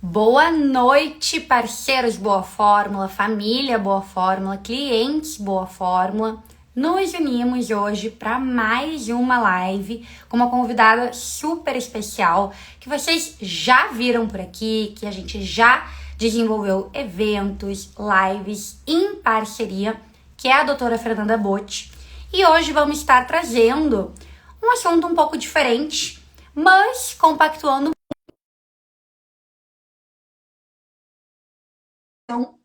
Boa noite, parceiros Boa Fórmula, família Boa Fórmula, clientes Boa Fórmula. Nos unimos hoje para mais uma live com uma convidada super especial que vocês já viram por aqui, que a gente já desenvolveu eventos, lives em parceria, que é a doutora Fernanda Botti. E hoje vamos estar trazendo um assunto um pouco diferente, mas compactuando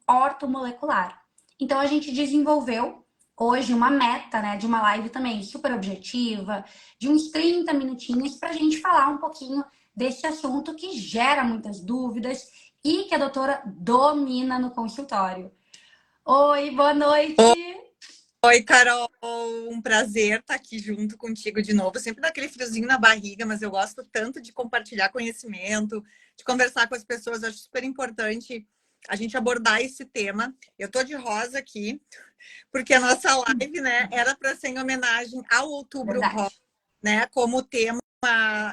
ortomolecular. Então a gente desenvolveu hoje uma meta, né, de uma live também super objetiva, de uns 30 minutinhos para a gente falar um pouquinho desse assunto que gera muitas dúvidas e que a doutora domina no consultório. Oi, boa noite! Oi, Carol, um prazer estar aqui junto contigo de novo. Sempre dá aquele friozinho na barriga, mas eu gosto tanto de compartilhar conhecimento, de conversar com as pessoas. Acho super importante a gente abordar esse tema. Eu tô de rosa aqui, porque a nossa live, né, era para ser em homenagem ao Outubro Verdade. Rosa, né? Como o tema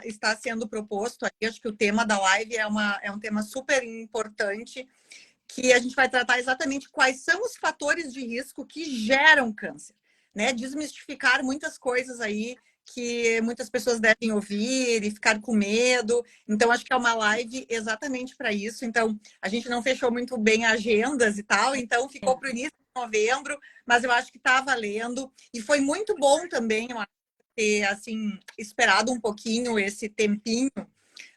está sendo proposto aí, acho que o tema da live é um tema super importante, que a gente vai tratar exatamente quais são os fatores de risco que geram câncer, né? Desmistificar muitas coisas aí que muitas pessoas devem ouvir e ficar com medo. Então, acho que é uma live exatamente para isso. Então, a gente não fechou muito bem agendas e tal, então ficou para o início de novembro, mas eu acho que está valendo. E foi muito bom também, eu acho, ter assim, esperado um pouquinho esse tempinho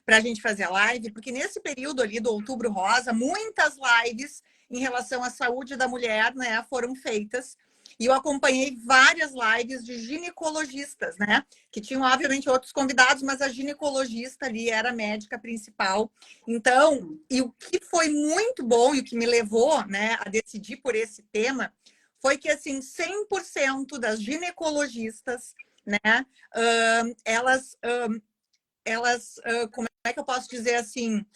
para a gente fazer a live, porque nesse período ali do Outubro Rosa, muitas lives em relação à saúde da mulher, né, foram feitas. E eu acompanhei várias lives de ginecologistas, né? Que tinham, obviamente, outros convidados, mas a ginecologista ali era a médica principal. Então, e o que foi muito bom e o que me levou, né, a decidir por esse tema foi que, assim, 100% das ginecologistas, né, elas como é que eu posso dizer assim,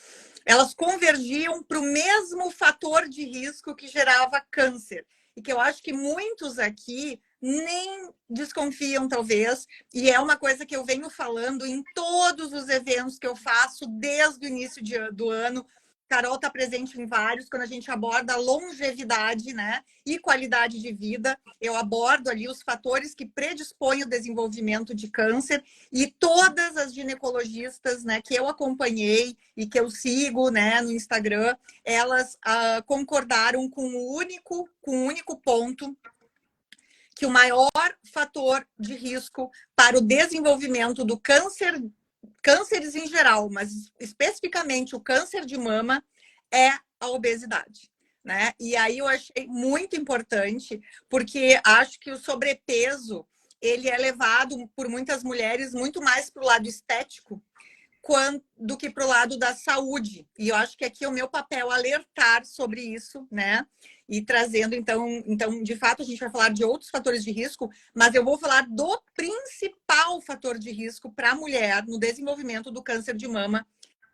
elas convergiam para o mesmo fator de risco que gerava câncer. E que eu acho que muitos aqui nem desconfiam, talvez, e é uma coisa que eu venho falando em todos os eventos que eu faço desde o início do ano. Carol está presente em vários, quando a gente aborda longevidade, né, e qualidade de vida, eu abordo ali os fatores que predispõem o desenvolvimento de câncer, e todas as ginecologistas, né, que eu acompanhei e que eu sigo, né, no Instagram, elas concordaram com o único ponto, que o maior fator de risco para o desenvolvimento do câncer, cânceres em geral, mas especificamente o câncer de mama, é a obesidade. Né? E aí eu achei muito importante, porque acho que o sobrepeso ele é levado por muitas mulheres muito mais para o lado estético do que para o lado da saúde. E eu acho que aqui é o meu papel alertar sobre isso, né? E trazendo, então, de fato, a gente vai falar de outros fatores de risco, mas eu vou falar do principal fator de risco para a mulher no desenvolvimento do câncer de mama,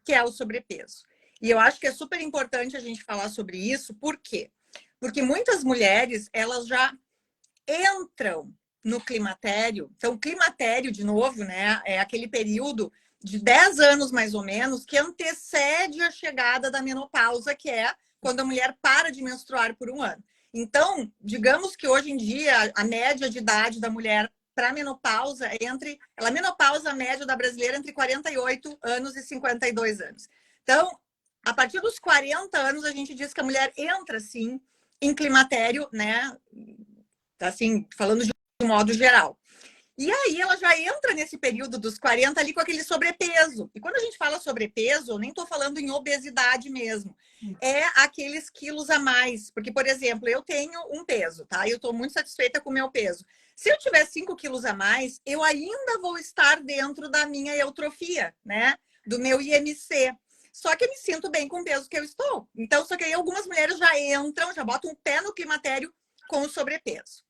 que é o sobrepeso. E eu acho que é super importante a gente falar sobre isso, por quê? Porque muitas mulheres, elas já entram no climatério. Então, climatério, de novo, né, é aquele período de 10 anos, mais ou menos, que antecede a chegada da menopausa, que é quando a mulher para de menstruar por um ano. Então, digamos que hoje em dia, a média de idade da mulher para menopausa é a menopausa média da brasileira é entre 48 anos e 52 anos. Então, a partir dos 40 anos, a gente diz que a mulher entra, sim, em climatério, né? Assim, falando de um modo geral. E aí ela já entra nesse período dos 40 ali com aquele sobrepeso. E quando a gente fala sobrepeso, eu nem estou falando em obesidade mesmo. É aqueles quilos a mais. Porque, por exemplo, eu tenho um peso, tá? Eu estou muito satisfeita com o meu peso. Se eu tiver 5 quilos a mais, eu ainda vou estar dentro da minha eutrofia, né? Do meu IMC. Só que eu me sinto bem com o peso que eu estou. Então, só que aí algumas mulheres já entram, já botam o pé no climatério com o sobrepeso.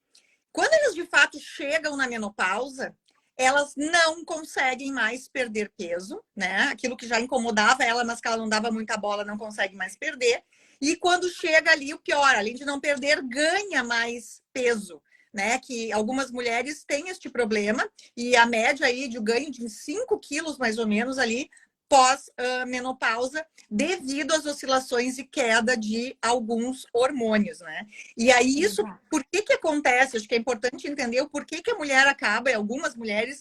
Quando elas de fato chegam na menopausa, elas não conseguem mais perder peso, né? Aquilo que já incomodava ela, mas que ela não dava muita bola, não consegue mais perder. E quando chega ali, o pior, além de não perder, ganha mais peso, né? Que algumas mulheres têm este problema, e a média aí de ganho de 5 quilos, mais ou menos, ali, pós-menopausa, devido às oscilações e queda de alguns hormônios, né? E aí isso, por que acontece? Acho que é importante entender o porquê que a mulher acaba, e algumas mulheres,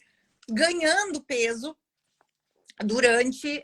ganhando peso durante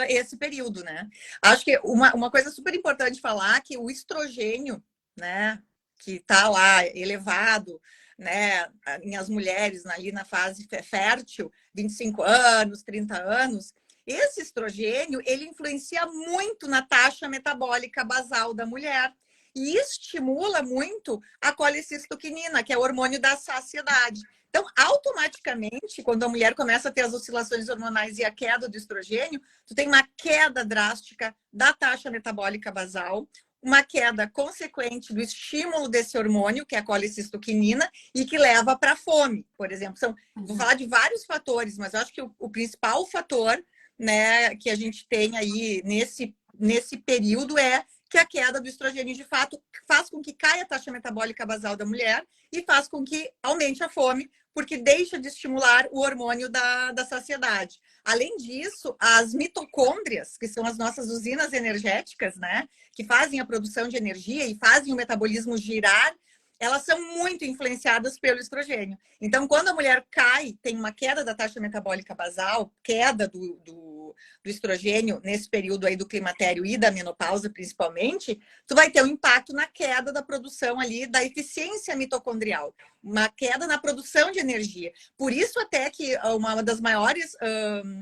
esse período, né? Acho que uma coisa super importante falar que o estrogênio, né, que está lá elevado, né, em as mulheres ali na fase fértil, 25 anos, 30 anos, esse estrogênio, ele influencia muito na taxa metabólica basal da mulher e estimula muito a colecistoquinina, que é o hormônio da saciedade. Então, automaticamente, quando a mulher começa a ter as oscilações hormonais e a queda do estrogênio, tu tem uma queda drástica da taxa metabólica basal, uma queda consequente do estímulo desse hormônio, que é a colecistoquinina, e que leva para a fome, por exemplo. Vou falar de vários fatores, mas eu acho que o principal fator, né, que a gente tem aí nesse período é que a queda do estrogênio, de fato, faz com que caia a taxa metabólica basal da mulher e faz com que aumente a fome, porque deixa de estimular o hormônio da saciedade. Além disso, as mitocôndrias, que são as nossas usinas energéticas, né, que fazem a produção de energia e fazem o metabolismo girar, elas são muito influenciadas pelo estrogênio. Então, quando a mulher cai, tem uma queda da taxa metabólica basal, queda do estrogênio nesse período aí do climatério e da menopausa, principalmente, tu vai ter um impacto na queda da produção ali da eficiência mitocondrial, uma queda na produção de energia. Por isso até que uma das maiores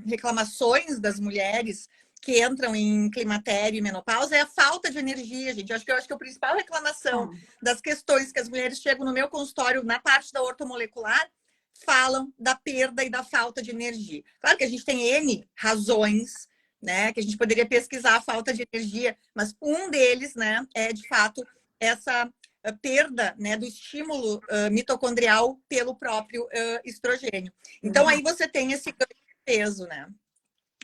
reclamações das mulheres que entram em climatério e menopausa é a falta de energia, gente. Eu acho que a principal reclamação das questões que as mulheres chegam no meu consultório, na parte da ortomolecular, falam da perda e da falta de energia. Claro que a gente tem N razões, né, que a gente poderia pesquisar a falta de energia, mas um deles, né, é de fato essa perda, né, do estímulo mitocondrial pelo próprio estrogênio. Então aí você tem esse peso, né?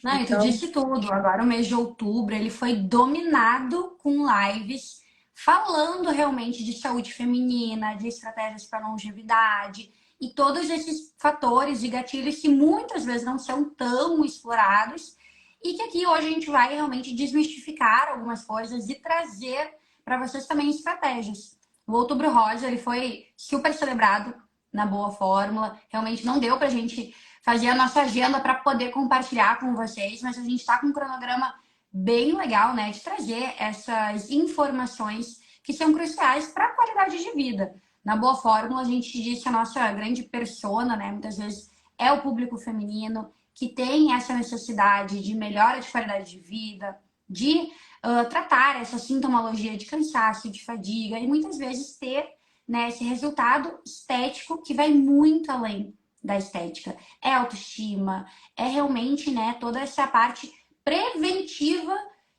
Não, e tu disse tudo. Agora o mês de outubro ele foi dominado com lives falando realmente de saúde feminina, de estratégias para longevidade e todos esses fatores e gatilhos que muitas vezes não são tão explorados e que aqui hoje a gente vai realmente desmistificar algumas coisas e trazer para vocês também estratégias. O Outubro Rosa ele foi super celebrado na Boa Fórmula. Realmente não deu para a gente fazer a nossa agenda para poder compartilhar com vocês, mas a gente está com um cronograma bem legal, né, de trazer essas informações que são cruciais para a qualidade de vida. Na Boa Fórmula, a gente diz que a nossa grande persona, né, muitas vezes é o público feminino que tem essa necessidade de melhora de qualidade de vida, de tratar essa sintomologia de cansaço, de fadiga e muitas vezes ter, né, esse resultado estético que vai muito além da estética. É autoestima, é realmente, né, toda essa parte preventiva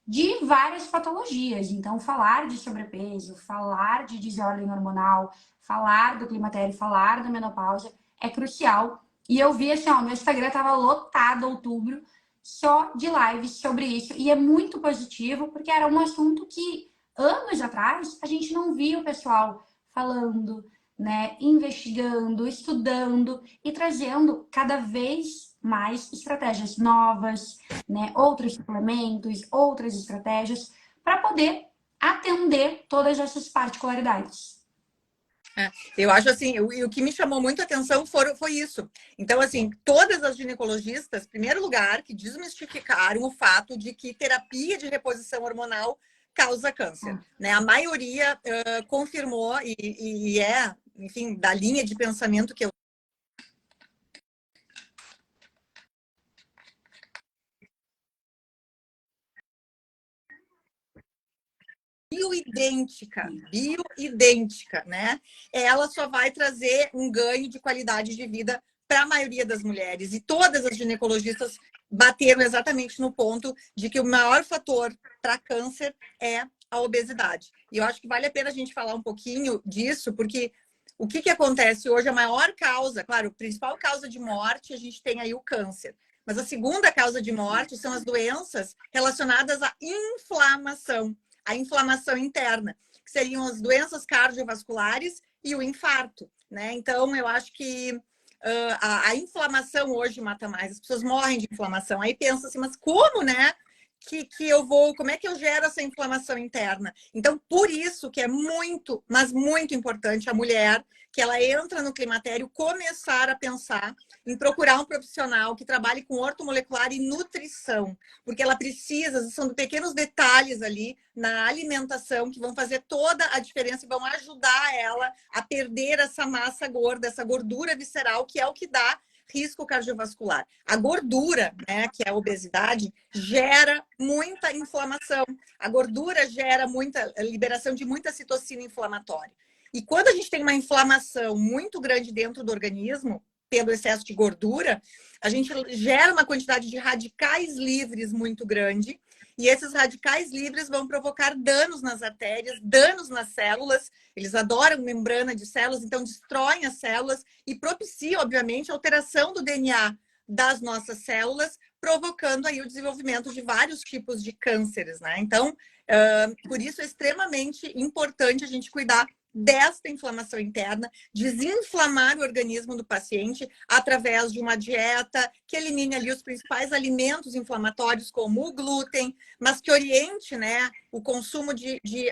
de várias patologias. Então, falar de sobrepeso, falar de desordem hormonal, falar do climatério, falar da menopausa é crucial. E eu vi assim, ó, meu Instagram estava lotado em outubro só de lives sobre isso. E é muito positivo, porque era um assunto que anos atrás a gente não via o pessoal falando, né, investigando, estudando e trazendo cada vez mais estratégias novas, né, outros suplementos, outras estratégias para poder atender todas essas particularidades. Eu acho assim, o que me chamou muito a atenção foi isso. Então, assim, todas as ginecologistas, em primeiro lugar, que desmistificaram o fato de que terapia de reposição hormonal causa câncer. Né? A maioria confirmou e é, enfim, da linha de pensamento que eu bioidêntica, né? Ela só vai trazer um ganho de qualidade de vida para a maioria das mulheres. E todas as ginecologistas bateram exatamente no ponto de que o maior fator para câncer é a obesidade. E eu acho que vale a pena a gente falar um pouquinho disso, porque o que acontece hoje, a maior causa, claro, a principal causa de morte, a gente tem aí o câncer. Mas a segunda causa de morte são as doenças relacionadas à inflamação, a inflamação interna, que seriam as doenças cardiovasculares e o infarto, né? Então, eu acho que a inflamação hoje mata mais, as pessoas morrem de inflamação. Aí pensa assim, mas como, né? Como é que eu gero essa inflamação interna? Então, por isso que é muito, mas muito importante a mulher, que ela entra no climatério, começar a pensar em procurar um profissional que trabalhe com ortomolecular e nutrição, porque ela precisa, são pequenos detalhes ali na alimentação que vão fazer toda a diferença e vão ajudar ela a perder essa massa gorda, essa gordura visceral, que é o que dá risco cardiovascular. A gordura, né, que é a obesidade, gera muita inflamação. A gordura gera muita liberação de muita citocina inflamatória. E quando a gente tem uma inflamação muito grande dentro do organismo, pelo excesso de gordura, a gente gera uma quantidade de radicais livres muito grande, e esses radicais livres vão provocar danos nas artérias, danos nas células. Eles adoram membrana de células, então destroem as células e propiciam, obviamente, a alteração do DNA das nossas células, provocando aí o desenvolvimento de vários tipos de cânceres, né? Então, por isso é extremamente importante a gente cuidar desta inflamação interna, desinflamar o organismo do paciente através de uma dieta que elimine ali os principais alimentos inflamatórios, como o glúten, mas que oriente, né, o consumo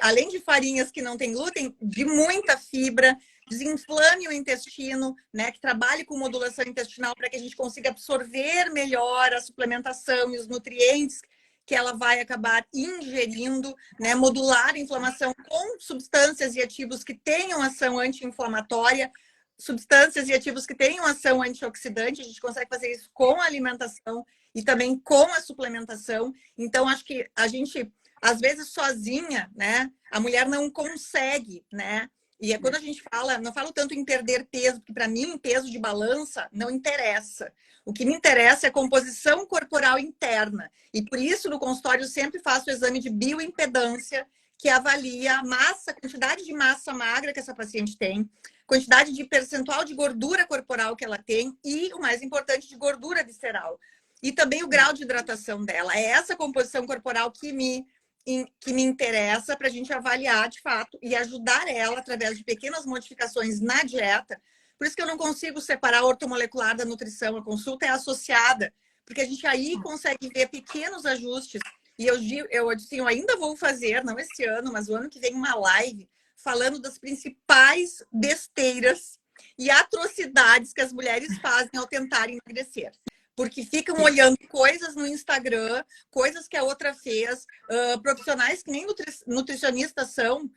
além de farinhas que não têm glúten, de muita fibra, desinflame o intestino, né, que trabalhe com modulação intestinal para que a gente consiga absorver melhor a suplementação e os nutrientes que ela vai acabar ingerindo, né, modular a inflamação com substâncias e ativos que tenham ação anti-inflamatória, substâncias e ativos que tenham ação antioxidante. A gente consegue fazer isso com a alimentação e também com a suplementação. Então, acho que a gente, às vezes, sozinha, né, a mulher não consegue, né? E é quando a gente fala, não falo tanto em perder peso, porque para mim, peso de balança não interessa. O que me interessa é a composição corporal interna. E por isso, no consultório, eu sempre faço o exame de bioimpedância, que avalia a massa, a quantidade de massa magra que essa paciente tem, quantidade de percentual de gordura corporal que ela tem e, o mais importante, de gordura visceral. E também o grau de hidratação dela. É essa composição corporal que me interessa para a gente avaliar de fato e ajudar ela através de pequenas modificações na dieta. Por isso que eu não consigo separar a ortomolecular da nutrição. A consulta é associada, porque a gente aí consegue ver pequenos ajustes. E eu ainda vou fazer, não esse ano, mas o ano que vem, uma live falando das principais besteiras e atrocidades que as mulheres fazem ao tentar emagrecer. Porque ficam olhando coisas no Instagram, coisas que a outra fez, profissionais que nem nutricionistas são,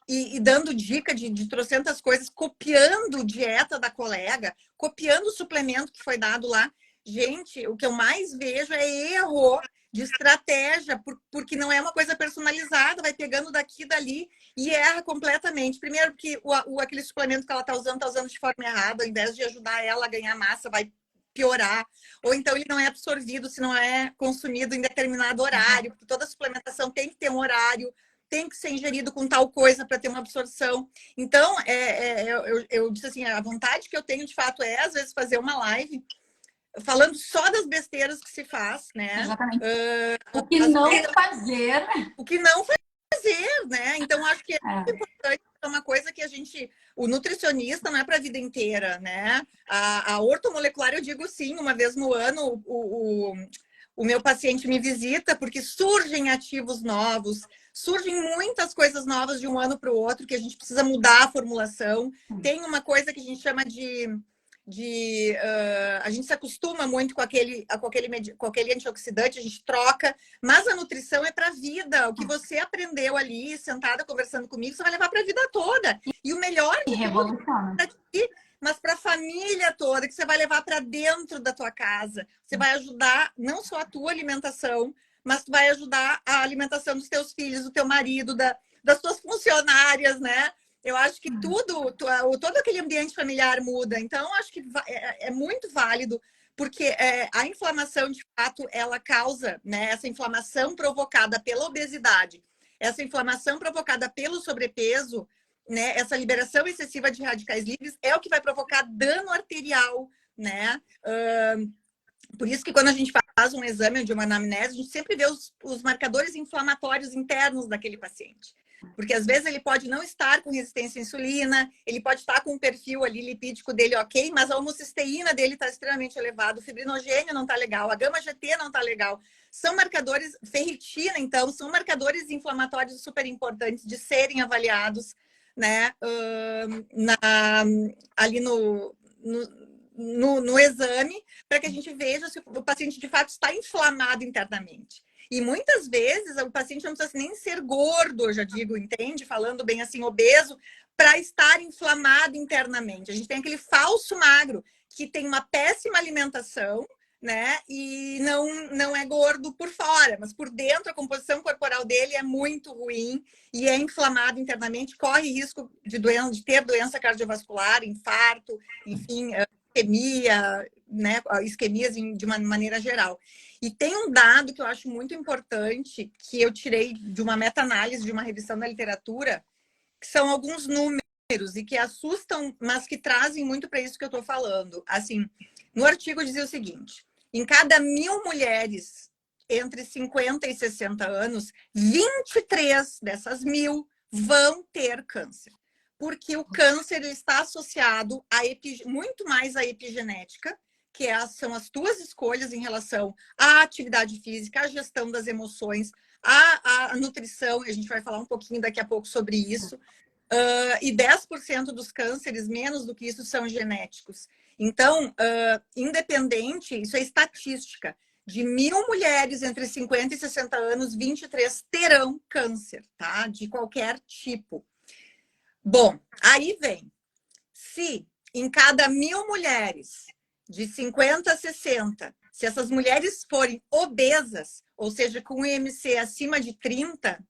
e dando dica de trocentas coisas, copiando dieta da colega, copiando o suplemento que foi dado lá. Gente, o que eu mais vejo é erro de estratégia, porque não é uma coisa personalizada, vai pegando daqui e dali e erra completamente. Primeiro, porque aquele suplemento que ela está usando de forma errada, ao invés de ajudar ela a ganhar massa, vai piorar. Ou então ele não é absorvido se não é consumido em determinado horário, porque toda suplementação tem que ter um horário, tem que ser ingerido com tal coisa para ter uma absorção. Então, eu disse assim, a vontade que eu tenho, de fato, é, às vezes, fazer uma live falando só das besteiras que se faz, né? Exatamente. O que não fazer. O que não fazer, né? Então, acho que é muito importante, é uma coisa que a gente... O nutricionista não é para a vida inteira, né? A ortomolecular, eu digo sim, uma vez no ano, o meu paciente me visita, porque surgem ativos novos, surgem muitas coisas novas de um ano para o outro, que a gente precisa mudar a formulação. Tem uma coisa que a gente chama a gente se acostuma muito com aquele antioxidante, a gente troca, mas a nutrição é para a vida. O que você aprendeu ali, sentada conversando comigo, você vai levar para a vida toda. E o melhor de tudo é para ti, mas para a família toda, que você vai levar para dentro da tua casa. Você vai ajudar não só a tua alimentação, mas tu vai ajudar a alimentação dos teus filhos, do teu marido, das tuas funcionárias, né? Eu acho que todo aquele ambiente familiar muda. Então, acho que é muito válido, porque a inflamação, de fato, ela causa, né, essa inflamação provocada pela obesidade, essa inflamação provocada pelo sobrepeso, né, essa liberação excessiva de radicais livres é o que vai provocar dano arterial, né? Por isso que quando a gente faz um exame de uma anamnese, a gente sempre vê os marcadores inflamatórios internos daquele paciente. Porque às vezes ele pode não estar com resistência à insulina, ele pode estar com um perfil ali lipídico dele ok, mas a homocisteína dele está extremamente elevado, o fibrinogênio não está legal, a gama-GT não está legal. São marcadores, ferritina, então, são marcadores inflamatórios super importantes de serem avaliados, né, ali no exame, para que a gente veja se o paciente de fato está inflamado internamente. E muitas vezes o paciente não precisa nem ser gordo, eu já digo, entende? Falando bem assim, obeso, para estar inflamado internamente. A gente tem aquele falso magro, que tem uma péssima alimentação, né? E não é gordo por fora, mas por dentro a composição corporal dele é muito ruim e é inflamado internamente, corre risco de ter doença cardiovascular, infarto, enfim, isquemia, né? Isquemias de uma maneira geral. E tem um dado que eu acho muito importante, que eu tirei de uma meta-análise de uma revisão da literatura, que são alguns números e que assustam, mas que trazem muito para isso que eu estou falando. Assim, no artigo dizia o seguinte: em cada 1.000 mulheres entre 50 e 60 anos, 23 dessas 1.000 vão ter câncer. Porque o câncer está associado muito mais à epigenética, que são as tuas escolhas em relação à atividade física, à gestão das emoções, à nutrição, e a gente vai falar um pouquinho daqui a pouco sobre isso. E 10% dos cânceres, menos do que isso, são genéticos. Então, independente, isso é estatística, de 1.000 mulheres entre 50 e 60 anos, 23 terão câncer, tá? De qualquer tipo. Bom, aí vem, se em cada 1.000 mulheres de 50 a 60, se essas mulheres forem obesas, ou seja, com IMC acima de 30,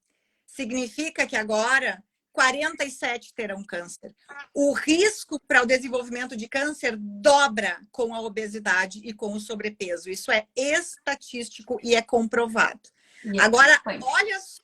significa que agora 47 terão câncer. O risco para o desenvolvimento de câncer dobra com a obesidade e com o sobrepeso. Isso é estatístico e é comprovado. Agora, olha só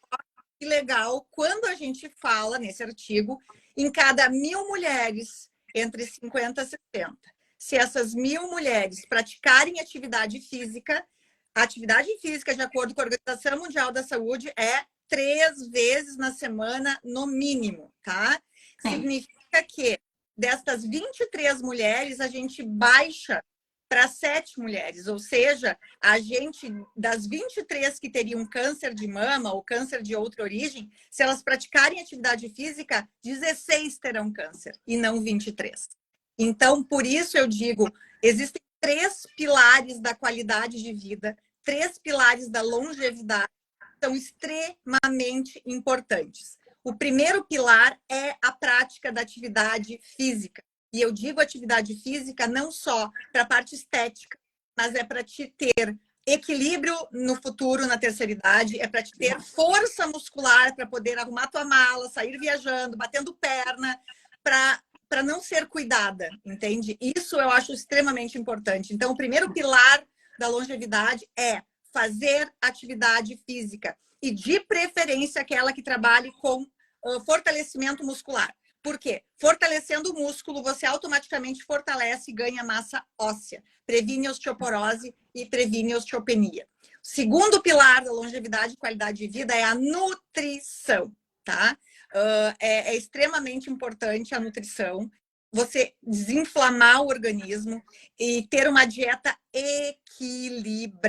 que legal, quando a gente fala nesse artigo, em cada 1.000 mulheres entre 50 e 60, se essas 1.000 mulheres praticarem atividade física, a atividade física, de acordo com a Organização Mundial da Saúde, é 3 vezes na semana, no mínimo, tá? Sim. Significa que destas 23 mulheres, a gente baixa para 7 mulheres, ou seja, a gente, das 23 que teriam câncer de mama ou câncer de outra origem, se elas praticarem atividade física, 16 terão câncer e não 23. Então, por isso eu digo, existem 3 pilares da qualidade de vida, 3 pilares da longevidade, que são extremamente importantes. O primeiro pilar é a prática da atividade física. E eu digo atividade física não só para a parte estética, mas é para te ter equilíbrio no futuro, na terceira idade, é para te ter força muscular para poder arrumar tua mala, sair viajando, batendo perna, para não ser cuidada, entende? Isso eu acho extremamente importante. Então, o primeiro pilar da longevidade é fazer atividade física e, de preferência, aquela que trabalhe com fortalecimento muscular. Por quê? Fortalecendo o músculo, você automaticamente fortalece e ganha massa óssea, previne osteoporose e previne osteopenia. O segundo pilar da longevidade e qualidade de vida é a nutrição, tá? É extremamente importante a nutrição, você desinflamar o organismo e ter uma dieta equilibrada,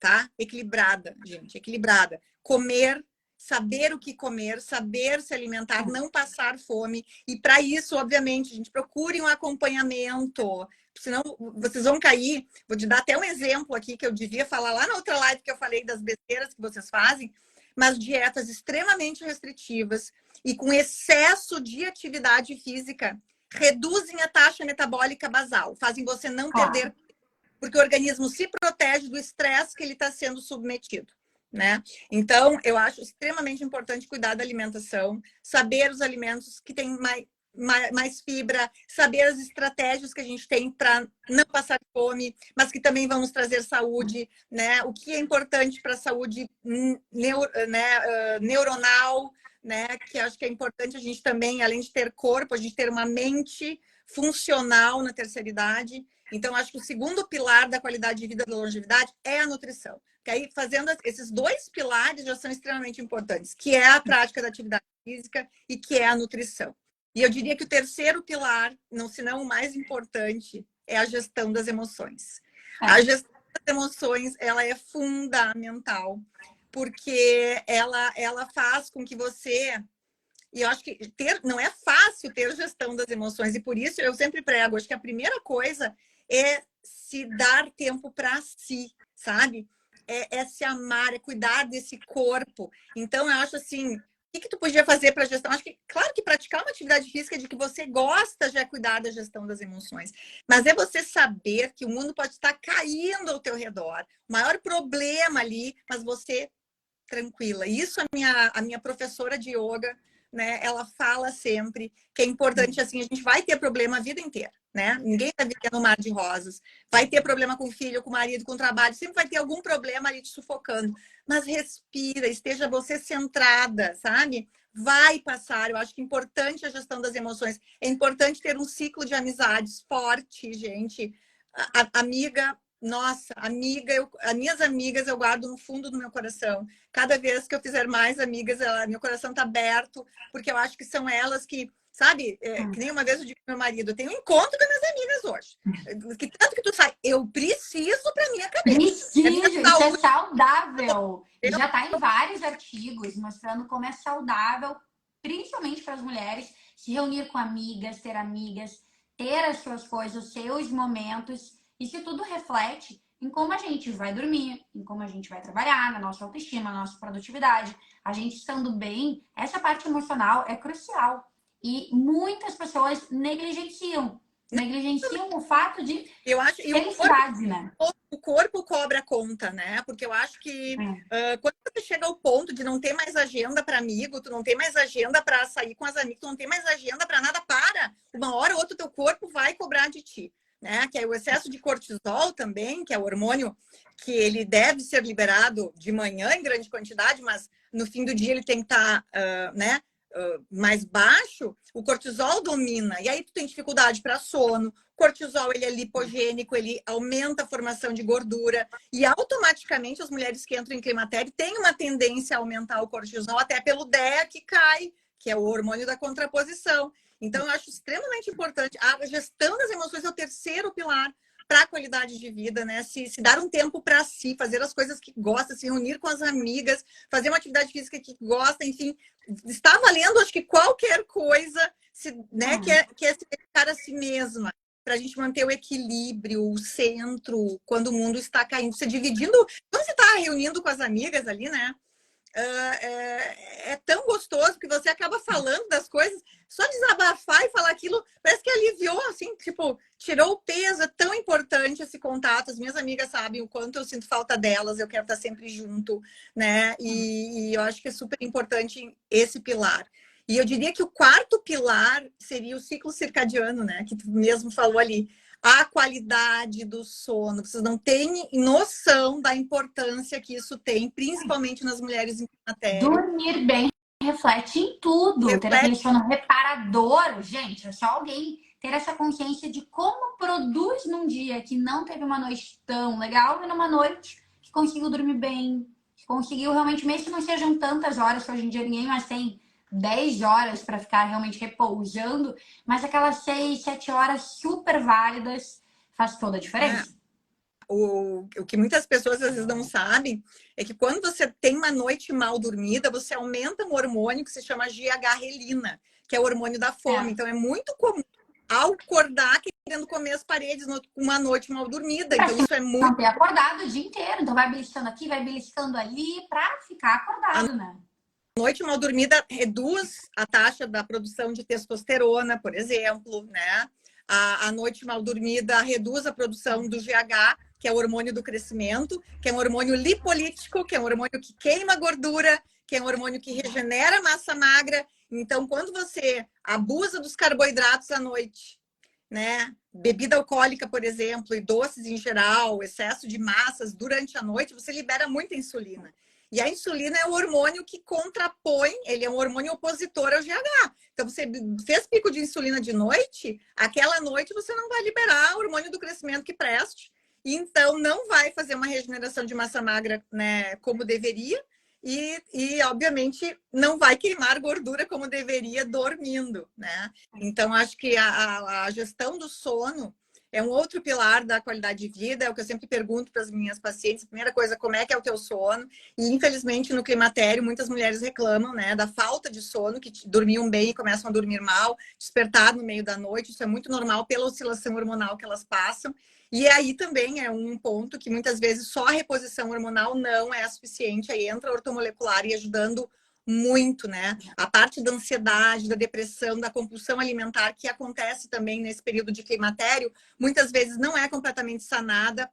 tá? Equilibrada, gente, equilibrada. Comer, saber o que comer, saber se alimentar, não passar fome. E para isso, obviamente, a gente procure um acompanhamento, senão vocês vão cair. Vou te dar até um exemplo aqui que eu devia falar lá na outra live que eu falei das besteiras que vocês fazem, mas dietas extremamente restritivas e com excesso de atividade física reduzem a taxa metabólica basal, fazem você não perder, porque o organismo se protege do estresse que ele está sendo submetido, né? Então, eu acho extremamente importante cuidar da alimentação, saber os alimentos que têm mais fibra, saber as estratégias que a gente tem para não passar fome, mas que também vão nos trazer saúde, né? O que é importante para a saúde neuronal, né? Que acho que é importante a gente também, além de ter corpo, a gente ter uma mente funcional na terceira idade. Então, acho que o segundo pilar da qualidade de vida da longevidade é a nutrição. Que aí, fazendo esses dois pilares já são extremamente importantes, que é a prática da atividade física e que é a nutrição. E eu diria que o terceiro pilar, não se não o mais importante, é a gestão das emoções. A gestão das emoções, ela é fundamental, porque ela faz com que você... E eu acho que não é fácil ter gestão das emoções, e por isso eu sempre prego, acho que a primeira coisa é se dar tempo para si, sabe? É se amar, é cuidar desse corpo. Então, eu acho assim, o que tu podia fazer para a gestão? Acho que, claro que praticar uma atividade física de que você gosta já é cuidar da gestão das emoções. Mas é você saber que o mundo pode estar caindo ao teu redor. O maior problema ali, mas você tranquila. Isso a minha professora de yoga, né, ela fala sempre que é importante, assim, a gente vai ter problema a vida inteira, né? Ninguém tá vivendo um mar de rosas. Vai ter problema com o filho, com o marido, com o trabalho, sempre vai ter algum problema ali te sufocando. Mas respira, esteja você centrada, sabe? Vai passar. Eu acho que é importante a gestão das emoções. É importante ter um ciclo de amizades forte, gente. Amiga, nossa, amiga, as minhas amigas eu guardo no fundo do meu coração. Cada vez que eu fizer mais amigas, meu coração tá aberto, porque eu acho que são elas que, sabe, que nem uma vez eu digo pro meu marido, eu tenho um encontro com minhas amigas hoje. Que tanto que tu sai, eu preciso pra minha cabeça. Preciso, isso é saudável. E já tá em vários artigos mostrando como é saudável, principalmente para as mulheres, se reunir com amigas, ter as suas coisas, os seus momentos. Isso tudo reflete em como a gente vai dormir, em como a gente vai trabalhar, na nossa autoestima, na nossa produtividade. A gente estando bem, essa parte emocional é crucial. E muitas pessoas negligenciam o fato de eu acho, felicidade, né? O corpo cobra a conta, né? Porque eu acho que quando você chega ao ponto de não ter mais agenda para amigo, tu não tem mais agenda para sair com as amigas, tu não tem mais agenda para nada, uma hora ou outra teu corpo vai cobrar de ti. Né? Que é o excesso de cortisol também, que é o hormônio que ele deve ser liberado de manhã em grande quantidade, mas no fim do dia ele tem que estar mais baixo. O cortisol domina, e aí tu tem dificuldade para sono. O cortisol ele é lipogênico, ele aumenta a formação de gordura, e automaticamente as mulheres que entram em climatério têm uma tendência a aumentar o cortisol, até pelo DEA que cai, que é o hormônio da contraposição. Então, eu acho extremamente importante. A gestão das emoções é o terceiro pilar para a qualidade de vida, né? Se dar um tempo para si, fazer as coisas que gosta, se reunir com as amigas, fazer uma atividade física que gosta, enfim, está valendo, acho que qualquer coisa, né? Que é se dedicar a si mesma, para a gente manter o equilíbrio, o centro, quando o mundo está caindo. Você dividindo, quando você está reunindo com as amigas ali, né? É tão gostoso que você acaba falando das coisas, só desabafar e falar aquilo, parece que aliviou, assim, tipo, tirou o peso. É tão importante esse contato. As minhas amigas sabem o quanto eu sinto falta delas, eu quero estar sempre junto, né? E eu acho que é super importante esse pilar. E eu diria que o quarto pilar seria o ciclo circadiano, né? Que tu mesmo falou ali. A qualidade do sono. Vocês não têm noção da importância que isso tem, principalmente nas mulheres em climatério. Dormir bem reflete em tudo. Ter aquele sono reparador. Gente, é só alguém ter essa consciência de como produz num dia que não teve uma noite tão legal e numa noite que conseguiu dormir bem, que conseguiu realmente, mesmo que não sejam tantas horas, que hoje em dia ninguém mais tem 10 horas para ficar realmente repousando, mas aquelas 6, 7 horas super válidas faz toda a diferença. O que muitas pessoas às vezes não sabem é que quando você tem uma noite mal dormida, você aumenta um hormônio que se chama GH-relina, que é o hormônio da fome. Então é muito comum ao acordar querendo comer as paredes uma noite mal dormida. Então isso é muito... Não ter acordado o dia inteiro. Então vai beliscando aqui, vai beliscando ali para ficar acordado, né? Noite mal dormida reduz a taxa da produção de testosterona, por exemplo, né? A noite mal dormida reduz a produção do GH, que é o hormônio do crescimento, que é um hormônio lipolítico, que é um hormônio que queima gordura, que é um hormônio que regenera massa magra. Então, quando você abusa dos carboidratos à noite, né? Bebida alcoólica, por exemplo, e doces em geral, excesso de massas durante a noite, você libera muita insulina. E a insulina é o hormônio que contrapõe, ele é um hormônio opositor ao GH. Então, você fez pico de insulina de noite, aquela noite você não vai liberar o hormônio do crescimento que preste. Então, não vai fazer uma regeneração de massa magra, né, como deveria. Obviamente, não vai queimar gordura como deveria dormindo, né? Então, acho que a gestão do sono é um outro pilar da qualidade de vida, é o que eu sempre pergunto para as minhas pacientes. Primeira coisa, como é que é o teu sono? E, infelizmente, no climatério, muitas mulheres reclamam, né, da falta de sono, que dormiam bem e começam a dormir mal, despertar no meio da noite. Isso é muito normal pela oscilação hormonal que elas passam. E aí também é um ponto que muitas vezes só a reposição hormonal não é suficiente. Aí entra a ortomolecular e ajudando muito, né? A parte da ansiedade, da depressão, da compulsão alimentar, que acontece também nesse período de climatério, muitas vezes não é completamente sanada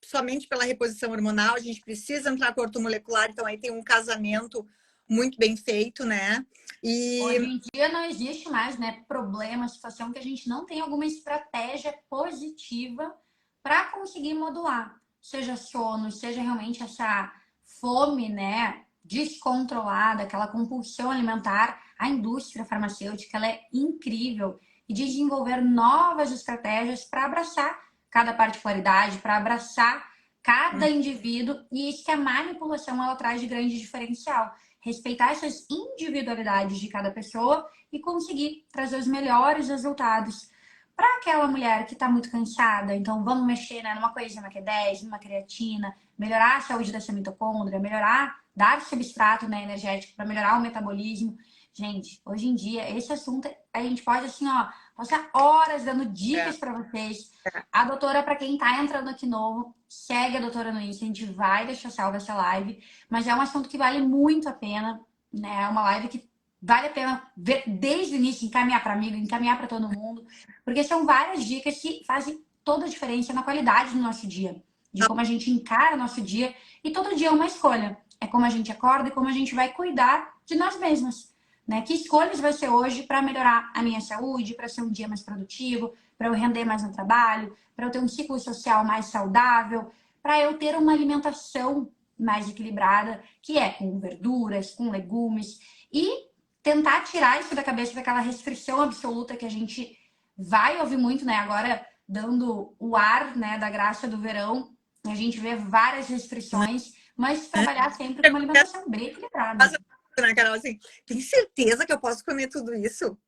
somente pela reposição hormonal. A gente precisa entrar com a ortomolecular, então aí tem um casamento muito bem feito, né? Hoje em dia não existe mais, né, problema, situação que a gente não tem alguma estratégia positiva para conseguir modular. Seja sono, seja realmente essa fome, né, descontrolada, aquela compulsão alimentar. A indústria farmacêutica, ela é incrível e de desenvolver novas estratégias para abraçar cada particularidade, para abraçar cada indivíduo, e isso que a manipulação ela traz de grande diferencial. Respeitar essas individualidades de cada pessoa e conseguir trazer os melhores resultados para aquela mulher que está muito cansada. Então, vamos mexer, né, numa coenzima Q10, numa creatina, melhorar a saúde dessa mitocôndria, melhorar, dar substrato, né, energético para melhorar o metabolismo. Gente, hoje em dia, esse assunto, a gente pode, assim, ó, passar horas dando dicas para vocês. A doutora, para quem tá entrando aqui novo, segue a doutora no Insta, a gente vai deixar salva essa live, mas é um assunto que vale muito a pena, né? É uma live que vale a pena ver desde o início, encaminhar para amigo, encaminhar para todo mundo, porque são várias dicas que fazem toda a diferença na qualidade do nosso dia, de como a gente encara o nosso dia, e todo dia é uma escolha. É como a gente acorda e como a gente vai cuidar de nós mesmos. Né? Que escolhas vai ser hoje para melhorar a minha saúde, para ser um dia mais produtivo, para eu render mais no trabalho, para eu ter um ciclo social mais saudável, para eu ter uma alimentação mais equilibrada, que é com verduras, com legumes, e tentar tirar isso da cabeça daquela restrição absoluta que a gente vai ouvir muito, né? Agora, dando o ar, né, da graça do verão, a gente vê várias restrições, mas trabalhar sempre com uma alimentação bem equilibrada. Né, Carol, assim, tem certeza que eu posso comer tudo isso?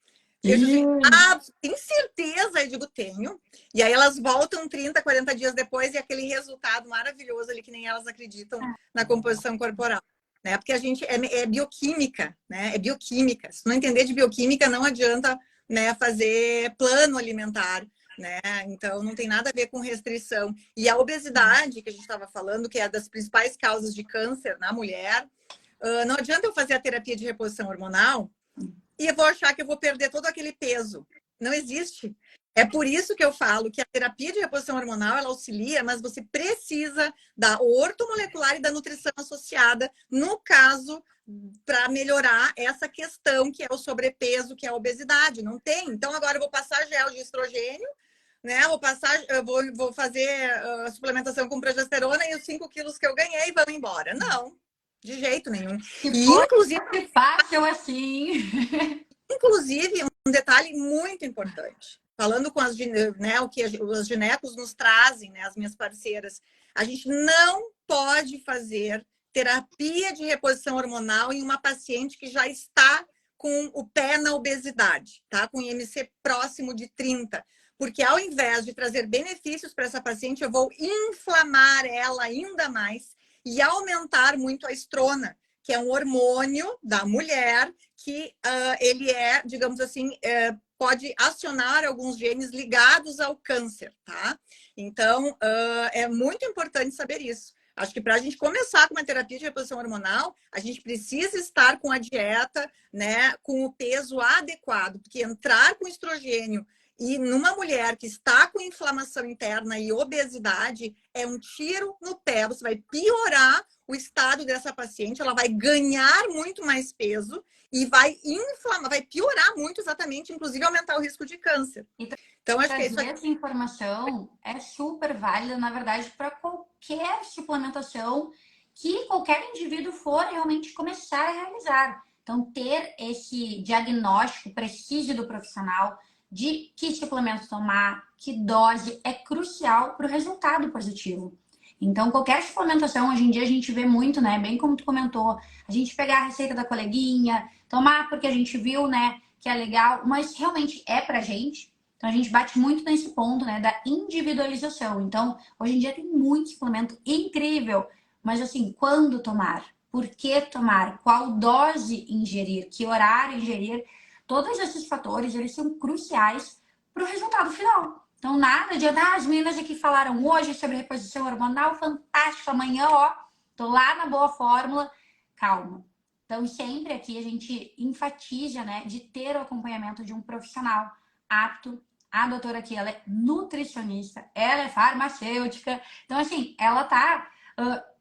Eu digo, tem certeza? Eu digo, tenho. E aí elas voltam 30, 40 dias depois e aquele resultado maravilhoso ali que nem elas acreditam na composição corporal. Né? Porque a gente é bioquímica, né? É bioquímica. Se não entender de bioquímica, não adianta, né, fazer plano alimentar. Né? Então, não tem nada a ver com restrição. E a obesidade, que a gente estava falando, que é das principais causas de câncer na mulher, não adianta eu fazer a terapia de reposição hormonal e eu vou achar que eu vou perder todo aquele peso. Não existe. É por isso que eu falo que a terapia de reposição hormonal, ela auxilia, mas você precisa da ortomolecular e da nutrição associada, no caso, para melhorar essa questão que é o sobrepeso, que é a obesidade. Não tem. Então, agora eu vou passar gel de estrogênio, né? Vou fazer suplementação com progesterona e os 5 quilos que eu ganhei vão embora. Não. De jeito nenhum. E inclusive fácil assim. Inclusive, um detalhe muito importante. Falando com né, o que os ginecos nos trazem, né, as minhas parceiras, a gente não pode fazer terapia de reposição hormonal em uma paciente que já está com o pé na obesidade, tá? Com IMC próximo de 30. Porque ao invés de trazer benefícios para essa paciente, eu vou inflamar ela ainda mais e aumentar muito a estrona, que é um hormônio da mulher que ele é, digamos assim, pode acionar alguns genes ligados ao câncer, tá? Então, é muito importante saber isso. Acho que para a gente começar com uma terapia de reposição hormonal, a gente precisa estar com a dieta, né, com o peso adequado, porque entrar com estrogênio E numa mulher que está com inflamação interna e obesidade, é um tiro no pé. Você vai piorar o estado dessa paciente, ela vai ganhar muito mais peso e vai inflamar, vai piorar muito exatamente, inclusive aumentar o risco de câncer. Então, acho que isso aqui... Essa informação é super válida, na verdade, para qualquer suplementação que qualquer indivíduo for realmente começar a realizar. Então, ter esse diagnóstico preciso do profissional de que suplemento tomar, que dose, é crucial para o resultado positivo. Então, qualquer suplementação, hoje em dia a gente vê muito, né? Bem como tu comentou, a gente pegar a receita da coleguinha, tomar porque a gente viu, né, que é legal, mas realmente é pra gente. Então, a gente bate muito nesse ponto, né, da individualização. Então, hoje em dia tem muito suplemento incrível, mas assim, quando tomar? Por que tomar? Qual dose ingerir? Que horário ingerir? Todos esses fatores, eles são cruciais para o resultado final. Então, nada de... as meninas aqui falaram hoje sobre reposição hormonal, fantástico. Amanhã, ó, tô lá na boa fórmula. Calma. Então, sempre aqui a gente enfatiza, né, de ter o acompanhamento de um profissional apto. A doutora aqui, ela é nutricionista, ela é farmacêutica. Então, assim, ela tá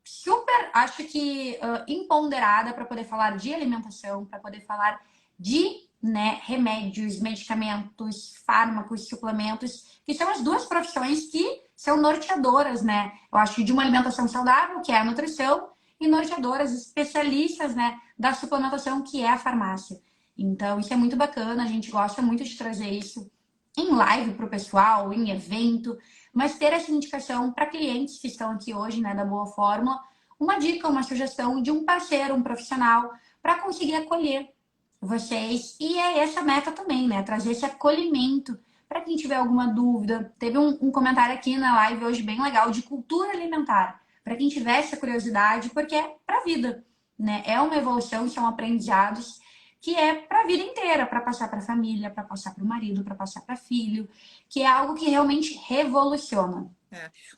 super, acho que, empoderada para poder falar de alimentação, para poder falar de, né, remédios, medicamentos, fármacos, suplementos, que são as duas profissões que são norteadoras, né? Eu acho, de uma alimentação saudável, que é a nutrição, e norteadoras, especialistas, né, da suplementação, que é a farmácia. Então, isso é muito bacana, a gente gosta muito de trazer isso em live para o pessoal, em evento, mas ter essa indicação para clientes que estão aqui hoje, né, da Boa Fórmula, uma dica, uma sugestão de um parceiro, um profissional, para conseguir acolher vocês. E é essa a meta também, né? Trazer esse acolhimento para quem tiver alguma dúvida. Teve um comentário aqui na live hoje bem legal de cultura alimentar. Para quem tiver essa curiosidade, porque é para a vida, né? É uma evolução, são aprendizados que é para a vida inteira, para passar para a família, para passar para o marido, para passar para filho, que é algo que realmente revoluciona.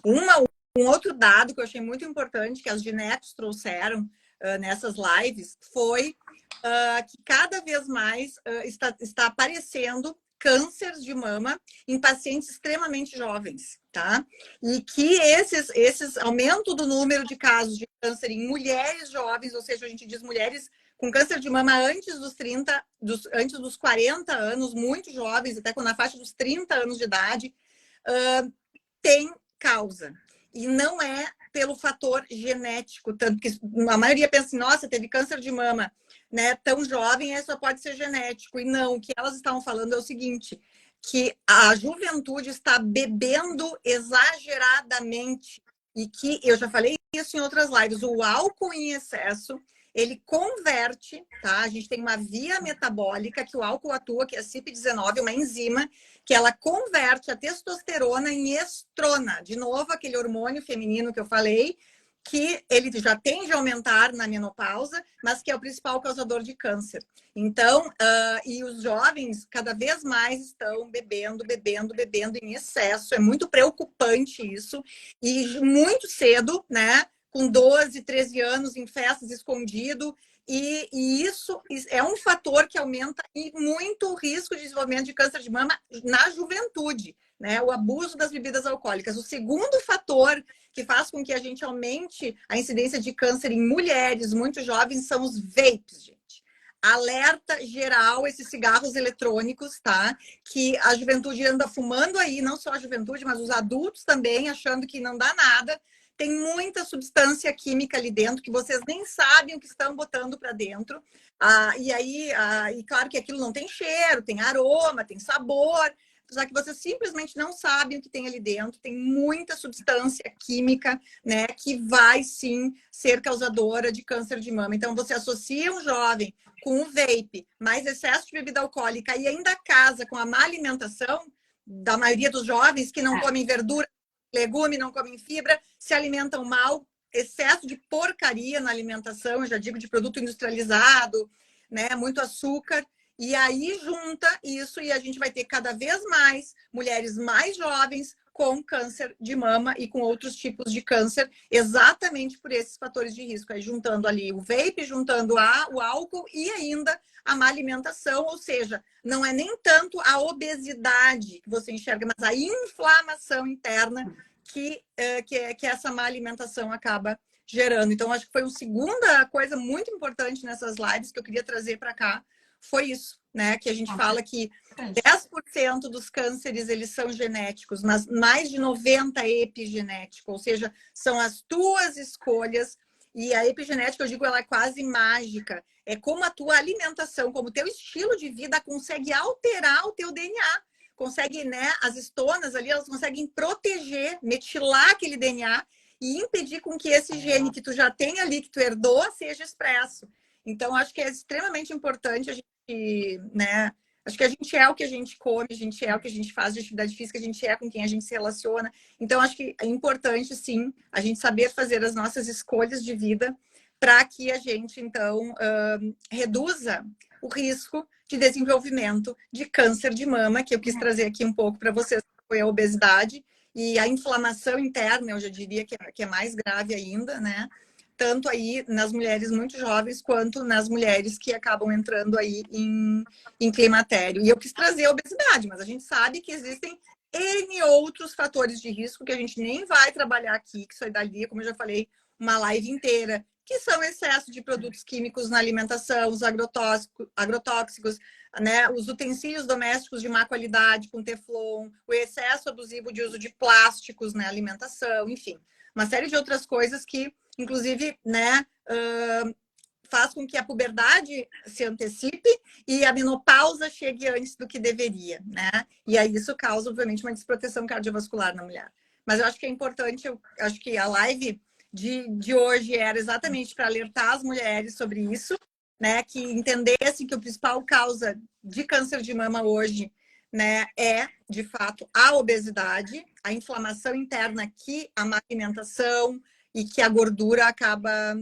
Um outro dado que eu achei muito importante que as ginetos trouxeram nessas lives foi que cada vez mais está aparecendo câncer de mama em pacientes extremamente jovens, tá? E que esses aumento do número de casos de câncer em mulheres jovens, ou seja, a gente diz mulheres com câncer de mama antes dos 30, antes dos 40 anos, muito jovens, até na faixa dos 30 anos de idade, tem causa. E não é pelo fator genético, tanto que a maioria pensa assim, nossa, teve câncer de mama, né, tão jovem, só pode ser genético. E não, o que elas estavam falando é o seguinte, que a juventude está bebendo exageradamente e que, eu já falei isso em outras lives, o álcool em excesso, ele converte, tá? A gente tem uma via metabólica que o álcool atua, que é a CYP19, uma enzima, que ela converte a testosterona em estrona. De novo, aquele hormônio feminino que eu falei, que ele já tende a aumentar na menopausa, mas que é o principal causador de câncer. Então, e os jovens cada vez mais estão bebendo em excesso. É muito preocupante isso. E muito cedo, né? Com 12, 13 anos, em festas, escondido. E isso é um fator que aumenta muito o risco de desenvolvimento de câncer de mama na juventude, né? O abuso das bebidas alcoólicas. O segundo fator que faz com que a gente aumente a incidência de câncer em mulheres muito jovens são os vapes, gente. Alerta geral, esses cigarros eletrônicos, tá? Que a juventude anda fumando aí, não só a juventude, mas os adultos também, achando que não dá nada. Tem muita substância química ali dentro que vocês nem sabem o que estão botando para dentro. E claro que aquilo não tem cheiro, tem aroma, tem sabor, só que vocês simplesmente não sabem o que tem ali dentro. Tem muita substância química, né, que vai sim ser causadora de câncer de mama. Então, você associa um jovem com o vape, mais excesso de bebida alcoólica e ainda casa com a má alimentação da maioria dos jovens que não comem verdura, legume, não comem fibra, se alimentam mal, excesso de porcaria na alimentação, eu já digo de produto industrializado, né, muito açúcar. E aí junta isso e a gente vai ter cada vez mais mulheres mais jovens com câncer de mama e com outros tipos de câncer, exatamente por esses fatores de risco. Aí juntando ali o vape, juntando o álcool e ainda a má alimentação, ou seja, não é nem tanto a obesidade que você enxerga, mas a inflamação interna que essa má alimentação acaba gerando. Então, acho que foi uma segunda coisa muito importante nessas lives que eu queria trazer para cá, foi isso, né? Que a gente fala que 10% dos cânceres, eles são genéticos, mas mais de 90% é epigenético, ou seja, são as tuas escolhas. E a epigenética, eu digo, ela é quase mágica. É como a tua alimentação, como o teu estilo de vida consegue alterar o teu DNA. Consegue, né? As estonas ali, elas conseguem proteger, metilar aquele DNA e impedir com que esse gene que tu já tem ali, que tu herdou, seja expresso. Então, acho que é extremamente importante a gente, né? Acho que a gente é o que a gente come, a gente é o que a gente faz de atividade física, a gente é com quem a gente se relaciona. Então, acho que é importante, sim, a gente saber fazer as nossas escolhas de vida para que a gente, então, reduza o risco de desenvolvimento de câncer de mama, que eu quis trazer aqui um pouco para vocês, foi a obesidade e a inflamação interna, eu já diria que é mais grave ainda, né? Tanto aí nas mulheres muito jovens, quanto nas mulheres que acabam entrando aí em climatério. E eu quis trazer a obesidade, mas a gente sabe que existem N outros fatores de risco que a gente nem vai trabalhar aqui, que isso aí daria, como eu já falei, uma live inteira, que são excesso de produtos químicos na alimentação, os agrotóxicos, né, os utensílios domésticos de má qualidade, com teflon, o excesso abusivo de uso de plásticos na alimentação, enfim, uma série de outras coisas que, inclusive, né, faz com que a puberdade se antecipe e a menopausa chegue antes do que deveria, né? E aí isso causa, obviamente, uma desproteção cardiovascular na mulher. Mas eu acho que é importante, eu acho que a live de hoje era exatamente para alertar as mulheres sobre isso, né? Que entendessem que a principal causa de câncer de mama hoje, né, é, de fato, a obesidade, a inflamação interna que a má alimentação e que a gordura acaba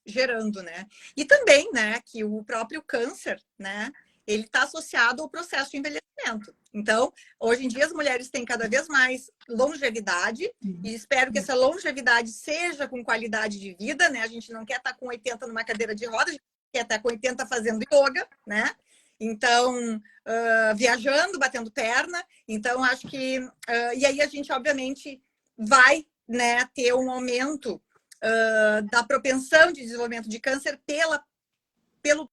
gerando, né? E também, né, que o próprio câncer, né, ele está associado ao processo de envelhecimento. Então, hoje em dia as mulheres têm cada vez mais longevidade e espero que essa longevidade seja com qualidade de vida, né? A gente não quer estar com 80 numa cadeira de rodas, a gente quer estar com 80 fazendo yoga, né? Então, viajando, batendo perna. Então, acho que... e aí a gente, obviamente, vai, né, ter um aumento da propensão de desenvolvimento de câncer pelo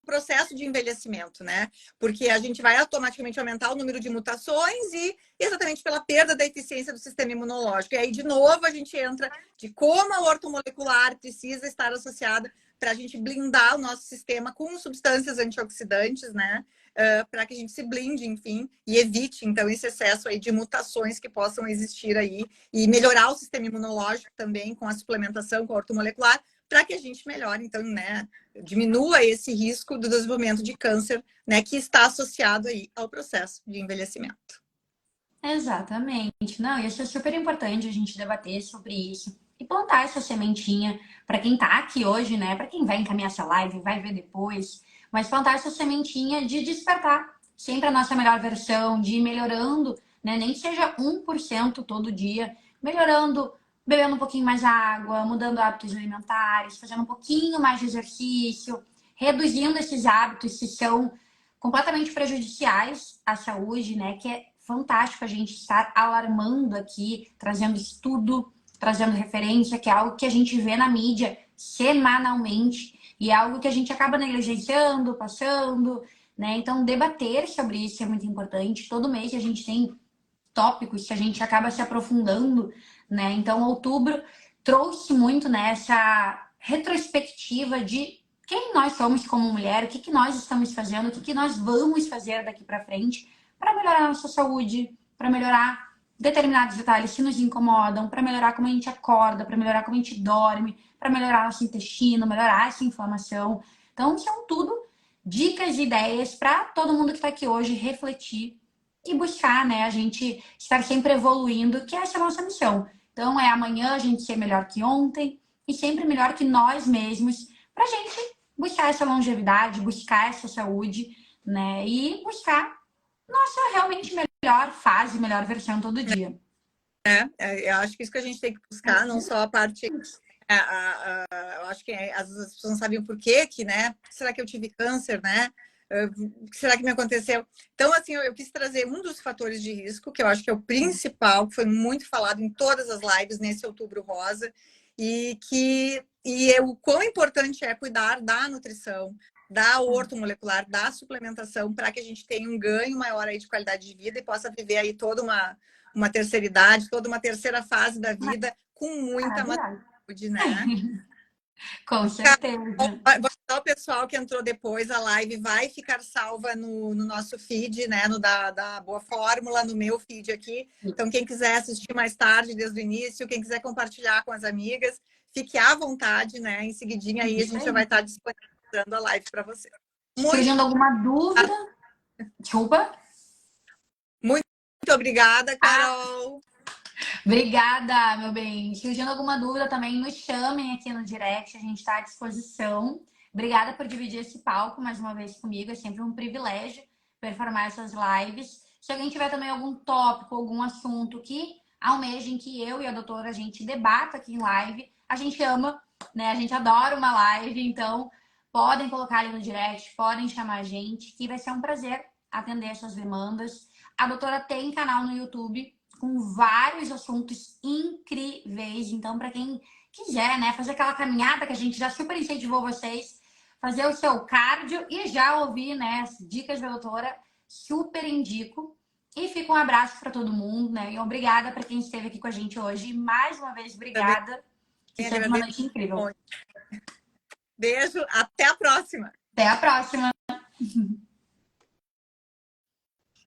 processo de envelhecimento, né? Porque a gente vai automaticamente aumentar o número de mutações e exatamente pela perda da eficiência do sistema imunológico. E aí, de novo, a gente entra de como a ortomolecular precisa estar associada para a gente blindar o nosso sistema com substâncias antioxidantes, né? Para que a gente se blinde, enfim, e evite, então, esse excesso aí de mutações que possam existir aí e melhorar o sistema imunológico também com a suplementação, com a ortomolecular, para que a gente melhore, então, né, diminua esse risco do desenvolvimento de câncer, né, que está associado aí ao processo de envelhecimento. Exatamente. Não, isso é super importante a gente debater sobre isso e plantar essa sementinha para quem tá aqui hoje, né, para quem vai encaminhar essa live, vai ver depois, mas plantar essa sementinha de despertar sempre a nossa melhor versão, de ir melhorando, né, nem que seja 1% todo dia, melhorando, bebendo um pouquinho mais água, mudando hábitos alimentares, fazendo um pouquinho mais de exercício, reduzindo esses hábitos que são completamente prejudiciais à saúde, né? Que é fantástico a gente estar alarmando aqui, trazendo estudo, trazendo referência, que é algo que a gente vê na mídia semanalmente e é algo que a gente acaba negligenciando, passando, né? Então, debater sobre isso é muito importante. Todo mês a gente tem tópicos que a gente acaba se aprofundando, né? Então, outubro trouxe muito nessa retrospectiva de quem nós somos como mulher, o que, que nós estamos fazendo, o que, que nós vamos fazer daqui para frente para melhorar a nossa saúde, para melhorar determinados detalhes que nos incomodam, para melhorar como a gente acorda, para melhorar como a gente dorme, para melhorar nosso intestino, melhorar essa inflamação. Então, são tudo dicas e ideias para todo mundo que está aqui hoje refletir e buscar, né, a gente estar sempre evoluindo, que essa é a nossa missão. Então, é amanhã a gente ser melhor que ontem e sempre melhor que nós mesmos, para a gente buscar essa longevidade, buscar essa saúde, né, e buscar nossa realmente melhor fase, melhor versão todo dia. Eu acho que isso que a gente tem que buscar, não só a parte. Eu acho que às vezes as pessoas não sabem o porquê que, né? Será que eu tive câncer, né? O que será que me aconteceu? Então, assim, eu quis trazer um dos fatores de risco, que eu acho que é o principal, que foi muito falado em todas as lives nesse Outubro Rosa, o quão importante é cuidar da nutrição, da ortomolecular, da suplementação, para que a gente tenha um ganho maior aí de qualidade de vida e possa viver aí toda uma terceira idade, toda uma terceira fase da vida com muita maturidade, né? Com certeza. O pessoal que entrou depois, a live vai ficar salva no nosso feed, né? No da Boa Fórmula, no meu feed aqui. Então, quem quiser assistir mais tarde, desde o início, quem quiser compartilhar com as amigas, fique à vontade, né? Em seguidinha aí a gente já vai estar disponibilizando a live para você. Surgindo alguma dúvida? Desculpa. Muito obrigada, Carol. Obrigada, meu bem. Surgindo alguma dúvida também, nos chamem aqui no direct, a gente está à disposição. Obrigada por dividir esse palco mais uma vez comigo, é sempre um privilégio performar essas lives. Se alguém tiver também algum tópico, algum assunto que almejem que eu e a doutora a gente debata aqui em live, a gente ama, né? A gente adora uma live, então podem colocar ali no direct, podem chamar a gente, que vai ser um prazer atender essas demandas. A doutora tem canal no YouTube com vários assuntos incríveis. Então, para quem quiser, né, fazer aquela caminhada que a gente já super incentivou vocês, fazer o seu cardio e já ouvir, né, as dicas da doutora, super indico. E fica um abraço para todo mundo, né? E obrigada para quem esteve aqui com a gente hoje. Mais uma vez, obrigada. Que seja uma noite incrível. Beijo, até a próxima. Até a próxima.